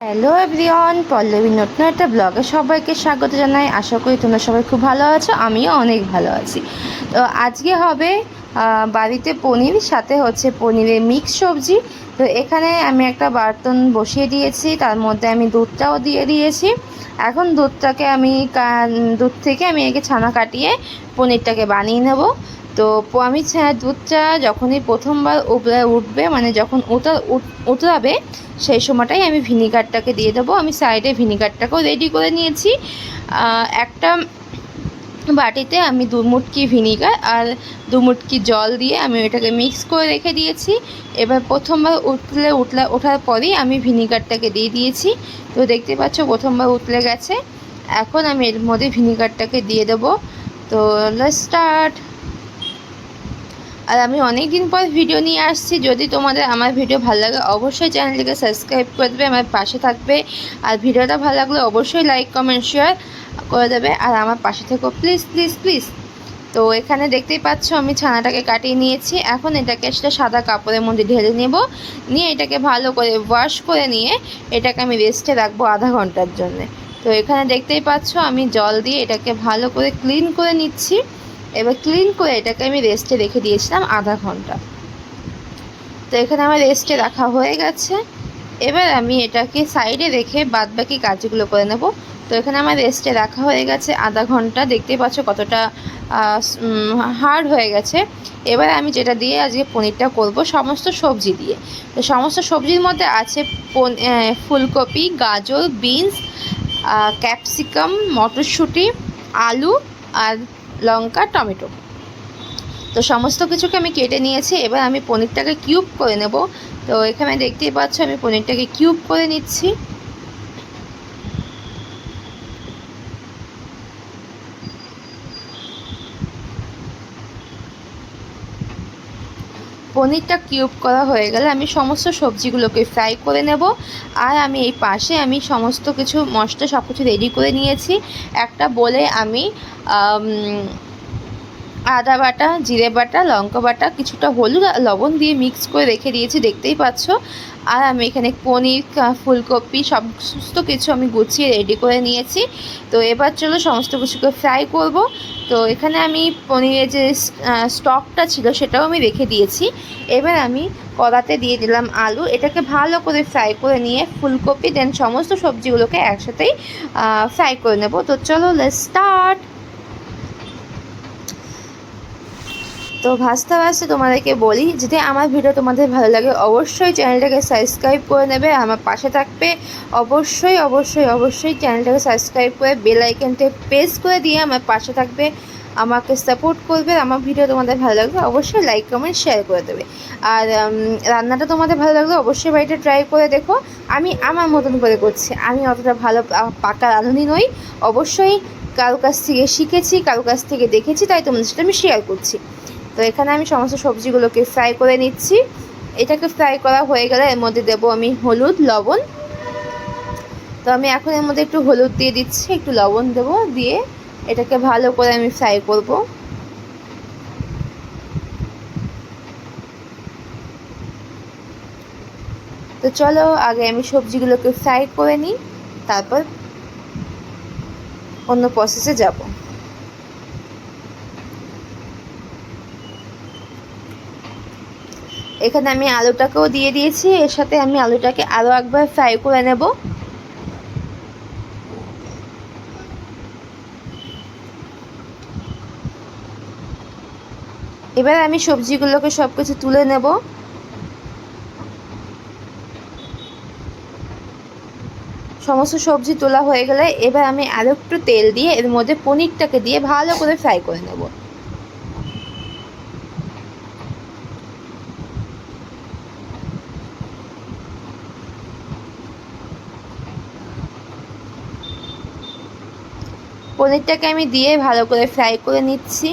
Hello everyone, Pallavi নতুন একটা ব্লগে সবাইকে স্বাগত জানাই। আশা করি তোমরা সবাই খুব ভালো আছো, আমিও অনেক ভালো আছি। তো আজকে হবে বাড়িতে পনির, সাথে হচ্ছে পনিরের মিক্স সবজি। তো এখানে আমি একটা বার্তন বসিয়ে দিয়েছি, তার মধ্যে আমি দুধটাও দিয়ে দিয়েছি। এখন দুধ থেকে আমি একে ছানা কাটিয়ে পনিরটাকে বানিয়ে নেব। তো আমি দুধটা যখনই প্রথমবার উঠবে, মানে যখন উতরাবে, সেই সময়টাই আমি ভিনিগারটাকে দিয়ে দেবো। আমি সাইডে ভিনিগারটাকেও রেডি করে নিয়েছি। একটা বাটিতে আমি 2 মুটকি ভিনিগার আর 2 মুটকি জল দিয়ে আমি এটাকে মিক্স করে রেখে দিয়েছি। এবার প্রথমবার ওঠার পরেই আমি ভিনিগারটাকে দিয়ে দিয়েছি। তো দেখতে পাচ্ছ প্রথমবার উতলে গেছে। এখন আমি এর মধ্যে ভিনিগারটাকে দিয়ে দেবো। তো লেটস স্টার্ট। আর আমি অনেক দিন পর ভিডিও নিয়ে আসছি। যদি তোমাদের আমার ভিডিও ভালো লাগে অবশ্যই চ্যানেলটিকে সাবস্ক্রাইব করে দেবে, আমার পাশে থাকবে। আর ভিডিওটা ভালো লাগলে অবশ্যই লাইক কমেন্ট শেয়ার করে দেবে, আর আমার পাশে থেকো প্লিজ প্লিজ প্লিজ। তো এখানে দেখতেই পাচ্ছ আমি ছানাটাকে কাটিয়ে নিয়েছি। এখন এটাকে সেটা সাদা কাপড়ের মধ্যে ঢেলে নেব। নিয়ে এটাকে ভালো করে ওয়াশ করে নিয়ে এটাকে আমি রেস্টে রাখবো আধা ঘন্টার জন্য। তো এখানে দেখতেই পাচ্ছ আমি জল দিয়ে এটাকে ভালো করে ক্লিন করে নিচ্ছি। এবার ক্লিন করে এটাকে আমি রেস্টে রেখে দিয়েছিলাম আধা ঘন্টা। তো এখানে আমার রেস্টে রাখা হয়ে গেছে। এবার আমি এটাকে সাইডে রেখে বাদবাকি কাজগুলো করে নেব। তো এখানে আমার রেস্টে রাখা হয়ে গেছে আধা ঘন্টা। দেখতেই পাচ্ছ কতটা হার্ড হয়ে গেছে। এবার আমি যেটা দিয়ে আজকে পনিরটা করব, সমস্ত সবজি দিয়ে। তো সমস্ত সবজির মধ্যে আছে ফুলকপি, গাজর, বিনস, ক্যাপসিকাম, মটরশুঁটি, আলু আর লঙ্কা, টমেটো। তো সমস্ত কিছুকে আমি কেটে নিয়েছি। এবার আমি পনিরটাকে কিউব করে নেব। তো এখানে দেখতেই পাচ্ছ আমি পনিরটাকে কিউব করে নিচ্ছি। পনিরটা কিউব করা হয়ে গেলে আমি সমস্ত সবজিগুলোকে ফ্রাই করে নেব। আর আমি এই পাশে আমি সমস্ত কিছু মশলা সব কিছু রেডি করে নিয়েছি। একটা বলে আমি আদা বাটা, জিরে বাটা, লঙ্কা বাটা, কিছুটা হলুদ আর লবণ দিয়ে মিক্স করে রেখে দিয়েছি, দেখতেই পাচ্ছ। আর আমি এখানে পনির, ফুলকপি সমস্ত কিছু আমি গুছিয়ে রেডি করে নিয়েছি। তো এবার চলো সমস্ত কিছুকে ফ্রাই করব। তো এখানে আমি পনিরের যে স্টকটা ছিল সেটাও আমি রেখে দিয়েছি। এবার আমি কড়াতে দিয়ে দিলাম আলু। এটাকে ভালো করে ফ্রাই করে নিয়ে ফুলকপি দেন সমস্ত সবজিগুলোকে একসাথেই ফ্রাই করে নেব। তো চলো লেটস স্টার্ট। তো ভাজতে ভাজতে তোমাদেরকে বলি, যদি আমার ভিডিও তোমাদের ভালো লাগে অবশ্যই চ্যানেলটাকে সাবস্ক্রাইব করে নেবে, আমার পাশে থাকবে। অবশ্যই অবশ্যই অবশ্যই চ্যানেলটাকে সাবস্ক্রাইব করে বেল আইকনটা প্রেস করে দিয়ে আমার পাশে থাকবে, আমাকে সাপোর্ট করবে। আমার ভিডিও তোমাদের ভালো লাগবে অবশ্যই লাইক কমেন্ট শেয়ার করে দেবে। আর রান্নাটা তোমাদের ভালো লাগলে অবশ্যই বাড়িতে ট্রাই করে দেখো। আমি আমার মতন করে করছি, আমি অতটা ভালো পাকা রাঁধুনি নই। অবশ্যই কারো কাছ থেকে শিখেছি, কারো কাছ থেকে দেখেছি, তাই তোমাদের সাথে আমি শেয়ার করছি। তো এখানে আমি সমস্ত সবজিগুলোকে ফ্রাই করে নিচ্ছি। এটাকে ফ্রাই করা হয়ে গেলে এর মধ্যে দেবো আমি হলুদ, লবণ। তো আমি এখন এর মধ্যে একটু হলুদ দিয়ে দিচ্ছি, একটু লবণ দেবো, দিয়ে এটাকে ভালো করে আমি ফ্রাই করব। তো চলো আগে আমি সবজিগুলোকে ফ্রাই করে নিই, তারপর অন্য প্রসেসে যাব। এখানে আমি আলুটাকেও দিয়ে দিয়েছি, এর সাথে আমি আলুটাকে আরও একবার ফ্রাই করে নেব। এবার আমি সবজিগুলোকে সব কিছু তুলে নেব। সমস্ত সবজি তোলা হয়ে গেলে এবার আমি আরও একটু তেল দিয়ে এর মধ্যে পনিরটাকে দিয়ে ভালো করে ফ্রাই করে নেব। পনিরটাকে আমি দিয়ে ভালো করে ফ্রাই করে নিচ্ছি।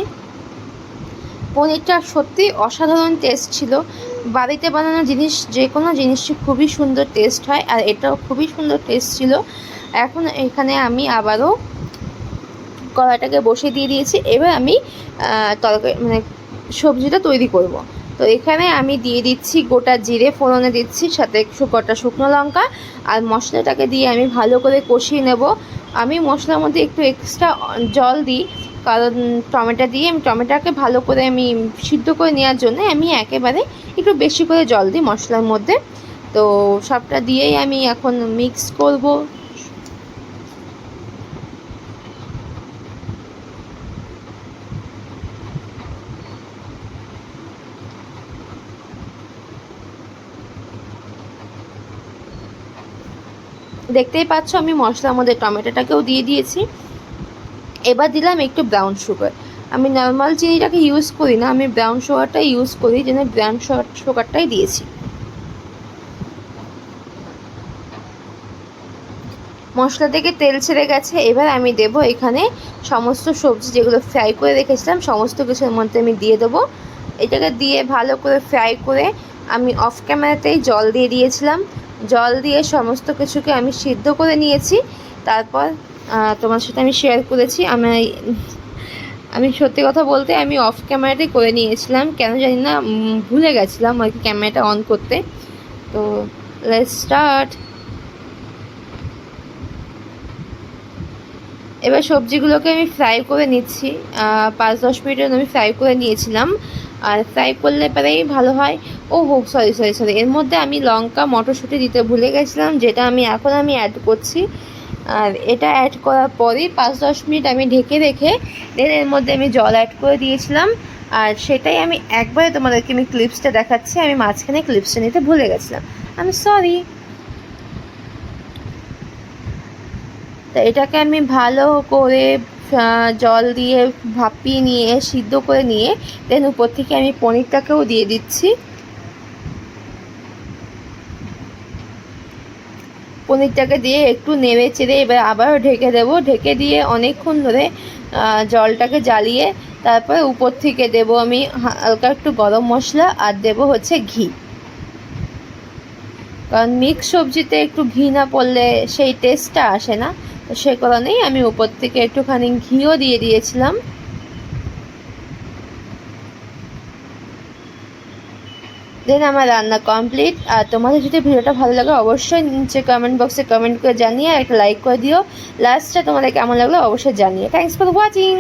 পনিরটা সত্যি অসাধারণ টেস্ট ছিল। বাড়িতে বানানো জিনিস যে কোনো জিনিসই খুবই সুন্দর টেস্ট হয়, আর এটাও খুবই সুন্দর টেস্ট ছিল। এখন এখানে আমি আবারও কড়াইটাকে বসিয়ে দিয়ে দিয়েছি। এবার আমি তরকারি সবজিটা তৈরি করব। তো এখানে আমি দিয়ে দিচ্ছি গোটা জিরে ফোড়নে দিচ্ছি, সাথে একটু গোটা শুকনো লঙ্কা, আর মশলাটাকে দিয়ে আমি ভালো করে কষিয়ে নেব। আমি মশলার মধ্যে একটু এক্সট্রা জল দিই, কারণ টমেটো দিয়ে আমি টমেটোকে ভালো করে আমি সিদ্ধ করে নেওয়ার জন্য আমি একেবারে একটু বেশি করে জল দিই মশলার মধ্যে। তো সবটা দিয়েই আমি এখন মিক্স করব। দেখতেই পাচ্ছ আমি মশলার মধ্যে টমেটোটাকেও দিয়ে দিয়েছি। এবার দিলাম একটু ব্রাউন সুগার। আমি নর্মাল চিনিটাকে ইউজ করি না, আমি ব্রাউন সুগারটাই ইউজ করি, যেন ব্রাউন সুগারটাই দিয়েছি। মশলা থেকে তেল ছেড়ে গেছে, এবার আমি দেব এখানে সমস্ত সবজি যেগুলো ফ্রাই করে রেখেছিলাম, সমস্ত কিছুর মধ্যে আমি দিয়ে দেবো। এটাকে দিয়ে ভালো করে ফ্রাই করে আমি অফ ক্যামেরাতেই জল দিয়ে দিয়েছিলাম। জল দিয়ে সমস্ত কিছুকে আমি সিদ্ধ করে নিয়েছি। তারপর তোমার সাথে আমি শেয়ার করেছি। আমি সত্যি কথা বলতে আমি অফ ক্যামেরাতেই করে নিয়েছিলাম, কেন জানি না ভুলে গেছিলাম আর কি ক্যামেরাটা অন করতে। তো লেটস স্টার্ট। এবার সবজিগুলোকে আমি ফ্রাই করে নিচ্ছি, 5-10 মিনিটের আমি ফ্রাই করে নিয়েছিলাম। আর ফ্রাই করলে পরেই ভালো হয়। ও হো, সরি সরি সরি, এর মধ্যে আমি লঙ্কা মটরশুঁটি দিতে ভুলে গেছিলাম, যেটা আমি এখন অ্যাড করছি। আর এটা অ্যাড করার পরেই 5-10 মিনিট আমি ঢেকে রেখে দেন এর মধ্যে আমি জল অ্যাড করে দিয়েছিলাম। আর সেটাই আমি একবারে তোমাদেরকে আমি ক্লিপসটা দেখাচ্ছি, আমি মাঝখানে ক্লিপসটা নিতে ভুলে গেছিলাম, আমি সরি। তো এটাকে আমি ভালো করে জল দিয়ে ভাপিয়ে নিয়ে সিদ্ধ করে নিয়ে দেন উপর থেকে আমি পনিরটাকেও দিয়ে দিচ্ছি। পনিরটাকে দিয়ে একটু নেড়ে চেড়ে এবার আবারও ঢেকে দেবো। ঢেকে দিয়ে অনেকক্ষণ ধরে জলটাকে জ্বালিয়ে তারপরে উপর থেকে দেবো আমি হালকা একটু গরম মশলা, আর দেবো হচ্ছে ঘি। কারণ মিক্স সবজিতে একটু ঘি না পড়লে সেই টেস্টটা আসে না। তো সে কারণেই আমি উপর থেকে একটুখানি ঘিও দিয়ে দিয়েছিলাম। দেন আমার রান্না কমপ্লিট। আর তোমাদের যদি ভিডিওটা ভালো লাগে অবশ্যই নিচে কমেন্ট বক্সে কমেন্ট করে জানিয়ে একটা লাইক করে দিও। লাস্টটা তোমাদের কেমন লাগলো অবশ্যই জানিয়ে। Thanks for watching.